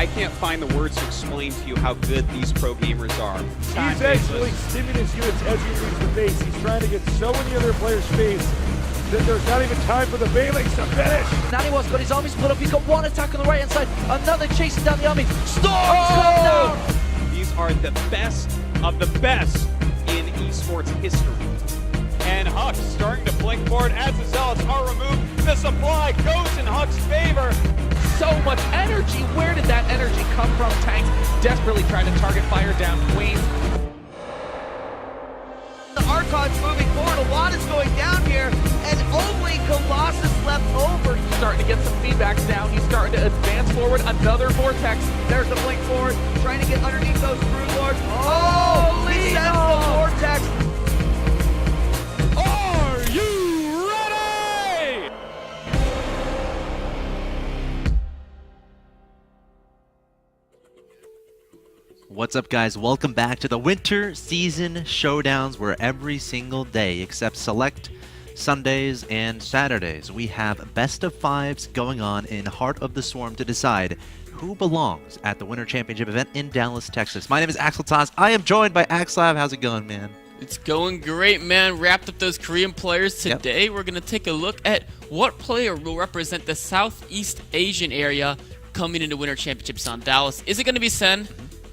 I can't find the words to explain to you how good these pro gamers are. He's actually stimming his units as he leaves the base. He's trying to get so many other players' face that there's not even time for the Phalanx to finish. Naniwa's got his army split up. He's got one attack on the right-hand side. Another chasing down the army. Storm's come down. These are the best of the best in esports history. And Hux starting to blink forward as the Zealots are removed. The supply goes in Hux's favor. So much energy. Where did that energy come from? Tanks desperately trying to target fire down Queens. The Archon's moving forward. A lot is going down here, and only Colossus left over. He's starting to get some feedbacks down. He's starting to advance forward. Another vortex. There's the blink forward, trying to get underneath those Brood Lords. Oh, he sends the vortex. Are you ready? What's up, guys? Welcome back to the Winter Season Showdowns, where every single day, except select Sundays and Saturdays, we have best of fives going on in Heart of the Swarm to decide who belongs at the Winter Championship event in Dallas, Texas. My name is Axel Taz. I am joined by Axlav. How's it going, man? It's going great, man. Wrapped up those Korean players today. We're going to take a look at what player will represent the Southeast Asian area coming into Winter Championships on Dallas. Is it going to be Sen,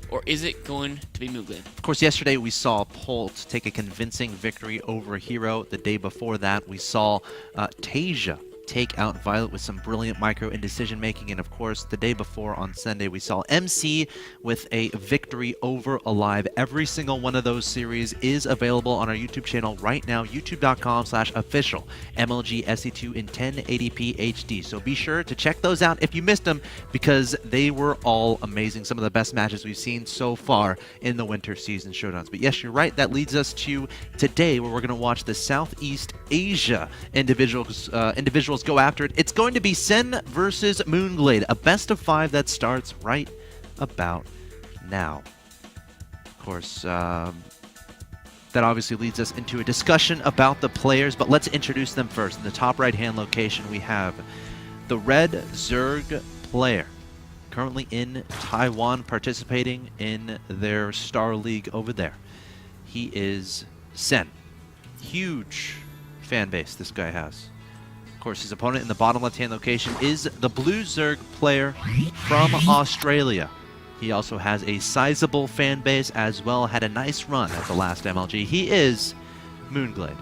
or is it going to be Moonglade? Of course, yesterday we saw Polt take a convincing victory over Hero. The day before that, we saw Tasia take out Violet with some brilliant micro and decision making. And of course, the day before on Sunday, we saw MC with a victory over Alive. Every single one of those series is available on our YouTube channel right now, youtube.com/official MLG SC2 in 1080p HD. So be sure to check those out if you missed them, because they were all amazing. Some of the best matches we've seen so far in the Winter Season Showdowns. But yes, you're right. That leads us to today, where we're going to watch the Southeast Asia individuals go after it. It's going to be Sen versus Moonglade, a best of five that starts right about now. Of course, that obviously leads us into a discussion about the players, but let's introduce them first. In the top right-hand location, we have the Red Zerg player, currently in Taiwan, participating in their Star League over there. He is Sen. Huge fan base this guy has. Of course, his opponent in the bottom left-hand location is the Blue Zerg player from Australia. He also has a sizable fan base as well, had a nice run at the last MLG. He is Moonglade.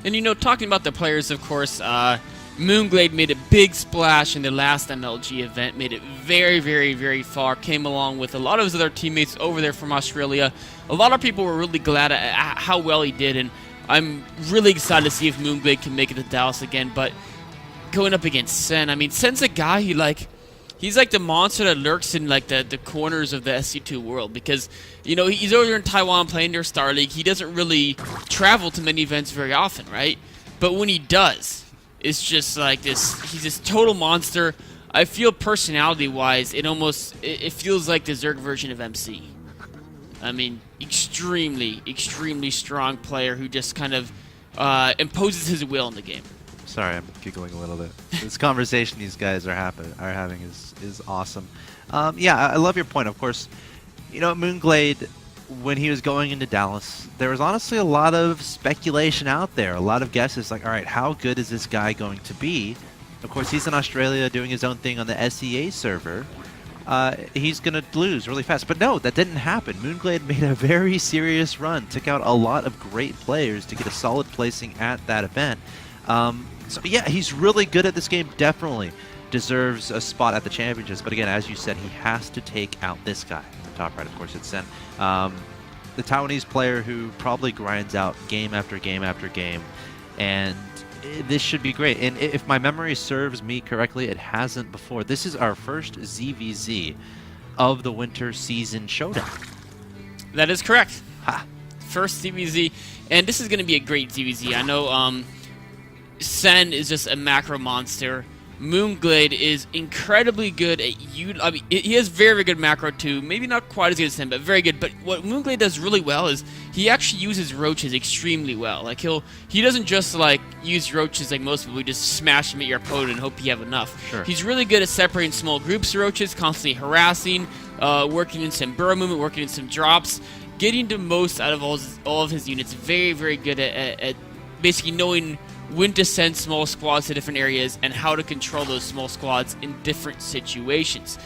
And you know, talking about the players, of course, Moonglade made a big splash in the last MLG event, made it very, very, very far, came along with a lot of his other teammates over there from Australia. A lot of people were really glad at how well he did, and I'm really excited to see if Moonglade can make it to Dallas again. But going up against Sen, I mean, Sen's a guy, he's like the monster that lurks in like the corners of the SC2 world, because, you know, he's over there in Taiwan playing their Star League. He doesn't really travel to many events very often, right? But when he does, it's just like this, he's this total monster. I feel personality-wise, it feels like the Zerg version of MC. I mean, extremely, extremely strong player who just kind of imposes his will in the game. Sorry, I'm giggling a little bit. This conversation these guys are having is awesome. Yeah, I love your point. Of course, you know, Moonglade, when he was going into Dallas, there was honestly a lot of speculation out there, a lot of guesses like, all right, how good is this guy going to be? Of course, he's in Australia doing his own thing on the SEA server. He's going to lose really fast. But no, that didn't happen. Moonglade made a very serious run, took out a lot of great players to get a solid placing at that event. So yeah, he's really good at this game, definitely deserves a spot at the championships. But again, as you said, he has to take out this guy. In the top right, of course, it's Sen. The Taiwanese player who probably grinds out game after game after game. And this should be great. And if my memory serves me correctly, it hasn't before. This is our first ZVZ of the Winter Season Showdown. That is correct. Ha. First ZVZ. And this is going to be a great ZVZ. I know Sen is just a macro monster. Moonglade is incredibly good at I mean, he has very, very good macro too. Maybe not quite as good as him, but very good. But what Moonglade does really well is he actually uses roaches extremely well. Like he doesn't just like use roaches like most people. He just smash them at your opponent and hope you have enough. Sure. He's really good at separating small groups of roaches, constantly harassing, working in some burrow movement, working in some drops, getting the most out of all of his units. Very, very good at basically knowing when to send small squads to different areas and how to control those small squads in different situations.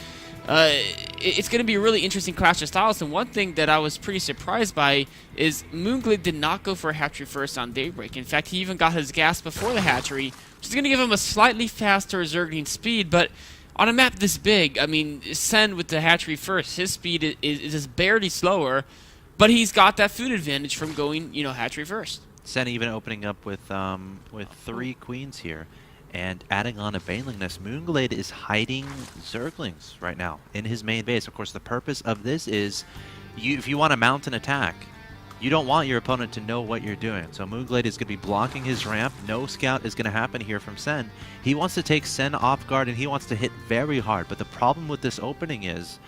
It's going to be a really interesting clash of styles, and one thing that I was pretty surprised by is Moonglade did not go for a hatchery first on Daybreak. In fact, he even got his gas before the hatchery, which is going to give him a slightly faster Zergling speed, but on a map this big, I mean, Sen with the hatchery first, his speed is just barely slower, but he's got that food advantage from going, hatchery first. Sen even opening up with 3 queens here and adding on a Baneling Nest. Moonglade is hiding Zerglings right now in his main base. Of course, the purpose of this is if you want to mount an attack, you don't want your opponent to know what you're doing. So Moonglade is going to be blocking his ramp. No scout is going to happen here from Sen. He wants to take Sen off guard and he wants to hit very hard. But the problem with this opening is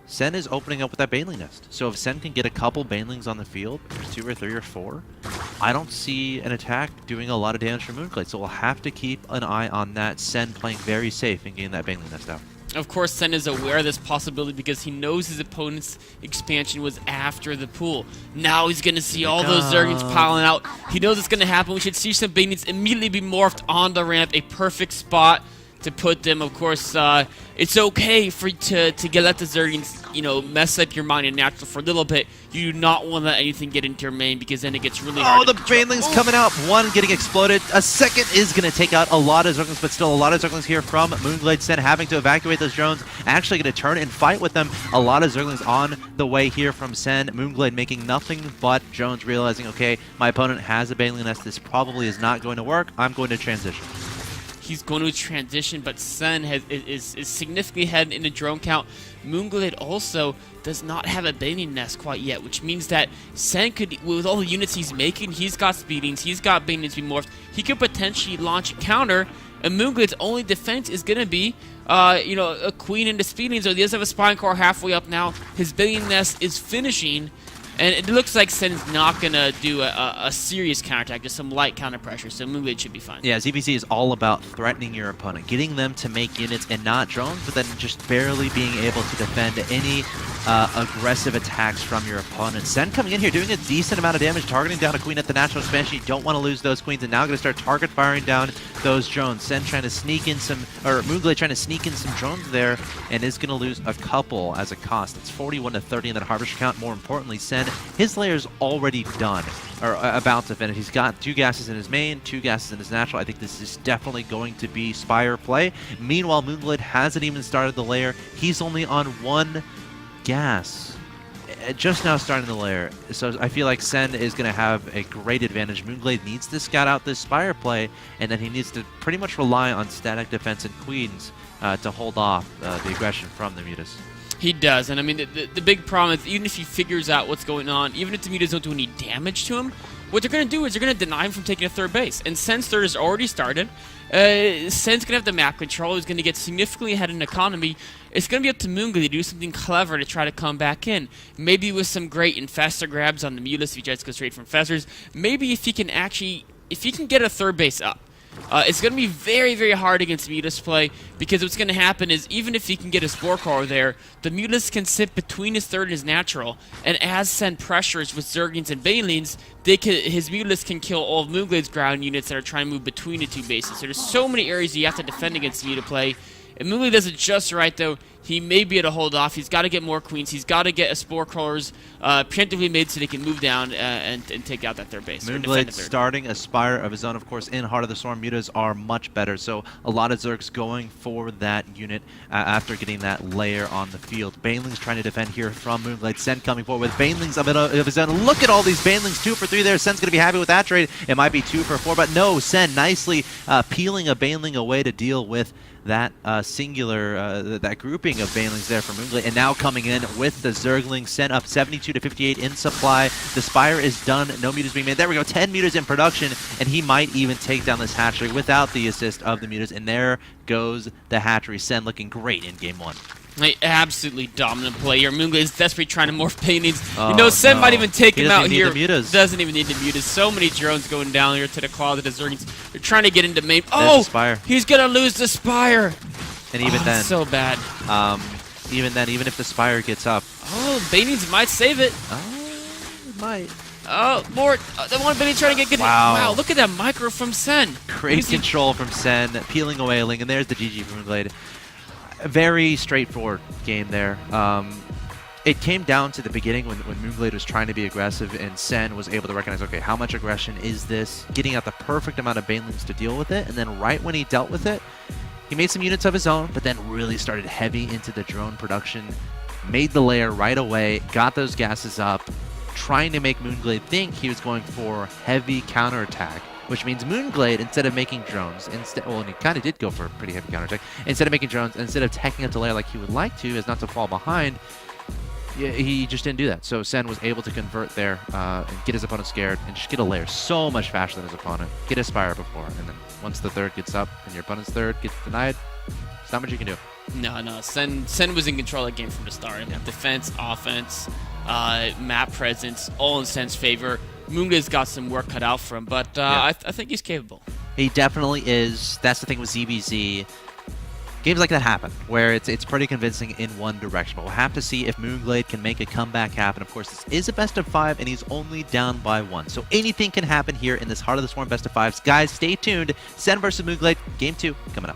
Sen is opening up with that Baneling Nest. So if Sen can get a couple Banelings on the field, 2 or 3 or 4, I don't see an attack doing a lot of damage for Moonglade. So we'll have to keep an eye on that. Sen playing very safe and getting that Baneling Nest out. Of course, Sen is aware of this possibility because he knows his opponent's expansion was after the pool. Now he's going to see all those Zerglings piling out. He knows it's going to happen. We should see some Banelings immediately be morphed on the ramp. A perfect spot to put them. Of course, it's okay to let the Zerglings, mess up your mind in natural for a little bit. You do not want to let anything get into your main because then it gets really hard. Oh, the Banelings coming out. One getting exploded. A second is going to take out a lot of Zerglings, but still a lot of Zerglings here from Moonglade. Sen having to evacuate those drones. Actually going to turn and fight with them. A lot of Zerglings on the way here from Sen. Moonglade making nothing but drones, realizing, okay, my opponent has a Baneling Nest. This probably is not going to work. I'm going to transition. He's going to transition, but Sen is significantly ahead in the drone count. Moonglade also does not have a Baneling Nest quite yet, which means that Sen could, with all the units he's making, he's got speedings, he's got Banelings be morphed, he could potentially launch a counter, and Moonglade's only defense is going to be, a queen into speedings, so he does have a Spine Core halfway up now. His Baneling Nest is finishing, and it looks like Sen's not going to do a serious counterattack, just some light counter pressure, so Moonglade should be fine. Yeah, ZVC is all about threatening your opponent, getting them to make units and not drones, but then just barely being able to defend any aggressive attacks from your opponent. Sen coming in here, doing a decent amount of damage, targeting down a queen at the natural expansion. You don't want to lose those queens, and now going to start target firing down those drones. Sen trying to sneak in some, or Moonglade trying to sneak in some drones there, and is going to lose a couple as a cost. It's 41 to 30 in that harvester count. More importantly, Sen, his layer's already done, or about to finish. He's got 2 gases in his main, 2 gases in his natural. I think this is definitely going to be Spire play. Meanwhile, Moonglade hasn't even started the layer. He's only on 1 gas. Just now starting the layer. So I feel like Sen is going to have a great advantage. Moonglade needs to scout out this Spire play, and then he needs to pretty much rely on static defense and queens to hold off the aggression from the Mutas. He does, and I mean, the big problem is even if he figures out what's going on, even if the Mutas don't do any damage to him, what they're going to do is they're going to deny him from taking a 3rd base. And Sen's 3rd has already started. Sen's going to have the map control. He's going to get significantly ahead in economy. It's going to be up to Moonglade to do something clever to try to come back in. Maybe with some great infestor grabs on the Mutas if he tries to go straight from infestors. Maybe if he can get a 3rd base up. It's going to be very, very hard against Mutas play because what's going to happen is even if he can get a Spore Core there, the Mutas can sit between his 3rd and his natural, and as Sen pressures with Zerglings and Banelings, his Mutas can kill all of Moonglade's ground units that are trying to move between the 2 bases. So there's so many areas you have to defend against Muta play. If Moonglade does it just right, though, he may be able to hold off. He's got to get more queens. He's got to get a Spore Crawlers preemptively made so they can move down and take out that 3rd base. Moonglade starting a Spire of his own. Of course, in Heart of the Storm, Mutas are much better. So a lot of Zergs going for that unit after getting that layer on the field. Banelings trying to defend here from Moonglade. Sen coming forward with Banelings of his own. Look at all these Banelings, 2 for 3 there. Sen's going to be happy with that trade. It might be 2 for 4, but no, Sen nicely peeling a Baneling away to deal with that singular, that grouping stacking of Banelings there for Moonglade, and now coming in with the Zergling, Sen up 72 to 58 in supply. The Spire is done, no mutas being made. There we go, 10 mutas in production, and he might even take down this hatchery without the assist of the mutas, and there goes the hatchery. Sen looking great in game 1. An absolutely dominant player. Moonglade is desperately trying to morph Paintings. Oh, you know, Sen no. might even take He him doesn't out even here. need the mutas. Doesn't even need the mutas. So many drones going down here to the closet. The Zerglings. They're trying to get into main. There's Oh, the Spire. he's gonna lose the Spire. And even then, so bad. even if the Spire gets up, Oh, Paintings might save it. it might. Oh, Lord. The one Benny trying to get good. Wow. Wow, look at that micro from Sen. Great Easy. control from Sen, peeling away a Ling, and there's the GG from Moonglade. A very straightforward game there. It came down to the beginning when Moonglade was trying to be aggressive, and Sen was able to recognize, okay, how much aggression is this? Getting out the perfect amount of Banelings to deal with it, and then right when he dealt with it, he made some units of his own, but then really started heavy into the drone production, made the layer right away, got those gases up, trying to make Moonglade think he was going for heavy counterattack, which means Moonglade, instead of making drones, well, and he kind of did go for a pretty heavy counterattack, instead of making drones, instead of teching up the layer like he would like to, as not to fall behind, he just didn't do that. So Sen was able to convert there and get his opponent scared and just get a layer so much faster than his opponent. Get a Spire before, and then once the third gets up and your opponent's third gets denied, there's not much you can do. No. Sen was in control of the game from the start. Yeah. Defense, offense, map presence, all in Sen's favor. Moonglade's got some work cut out for him, but I think he's capable. He definitely is. That's the thing with ZBZ. Games like that happen, where it's pretty convincing in one direction. But we'll have to see if Moonglade can make a comeback happen. Of course, this is a best of 5, and he's only down by 1. So anything can happen here in this Heart of the Swarm best of 5s. Guys, stay tuned. Sen versus Moonglade, game 2 coming up.